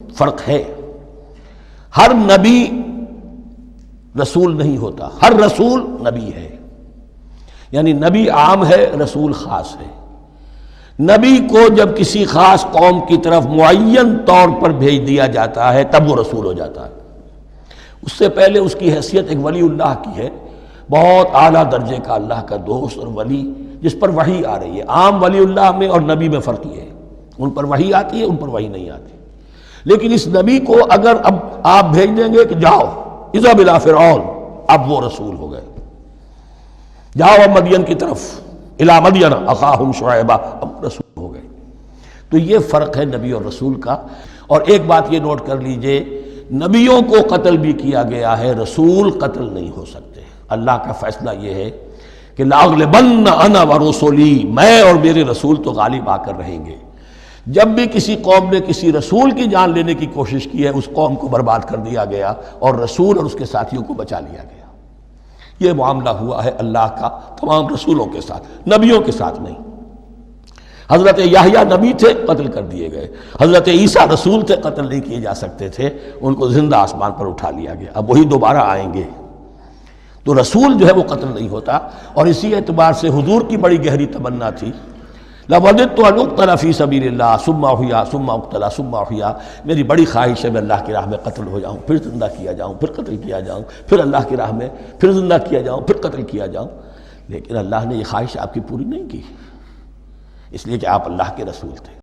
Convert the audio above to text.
فرق ہے. ہر نبی رسول نہیں ہوتا، ہر رسول نبی ہے. یعنی نبی عام ہے، رسول خاص ہے. نبی کو جب کسی خاص قوم کی طرف معین طور پر بھیج دیا جاتا ہے تب وہ رسول ہو جاتا ہے. اس سے پہلے اس کی حیثیت ایک ولی اللہ کی ہے، بہت اعلیٰ درجے کا اللہ کا دوست اور ولی جس پر وحی آ رہی ہے. عام ولی اللہ میں اور نبی میں فرق یہ ہے، ان پر وحی آتی ہے، ان پر وحی نہیں آتی. لیکن اس نبی کو اگر اب آپ بھیج دیں گے کہ جاؤ اذهب الى فرعون، اب وہ رسول ہو گئے. جاؤ اب مدین کی طرف، الى مدین اخاہم شعیبا، اب رسول ہو گئے. تو یہ فرق ہے نبی اور رسول کا. اور ایک بات یہ نوٹ کر لیجئے، نبیوں کو قتل بھی کیا گیا ہے، رسول قتل نہیں ہو سکتے. اللہ کا فیصلہ یہ ہے کہ لاغلبن انا ورسولی، میں اور میرے رسول تو غالب آ کر رہیں گے. جب بھی کسی قوم نے کسی رسول کی جان لینے کی کوشش کی ہے، اس قوم کو برباد کر دیا گیا اور رسول اور اس کے ساتھیوں کو بچا لیا گیا. یہ معاملہ ہوا ہے اللہ کا تمام رسولوں کے ساتھ، نبیوں کے ساتھ نہیں. حضرت یحییٰ نبی تھے، قتل کر دیے گئے. حضرت عیسیٰ رسول تھے، قتل نہیں کیے جا سکتے تھے، ان کو زندہ آسمان پر اٹھا لیا گیا. اب وہی دوبارہ آئیں گے. تو رسول جو ہے وہ قتل نہیں ہوتا. اور اسی اعتبار سے حضور کی بڑی گہری تمنا تھی، لَوَدِدتُّ أَنْ أُقْتَلَ فِي سَبِيلِ اللَّهِ ثُمَّ أُحْيَا ثُمَّ أُقْتَلَ ثُمَّ أُحْيَا. میری بڑی خواہش ہے میں اللہ کی راہ میں قتل ہو جاؤں، پھر زندہ کیا جاؤں، پھر قتل کیا جاؤں، پھر اللہ کی راہ میں پھر زندہ کیا جاؤں، پھر قتل کیا جاؤں. لیکن اللہ نے یہ خواہش آپ کی پوری نہیں کی، اس لیے کہ آپ اللہ کے رسول تھے.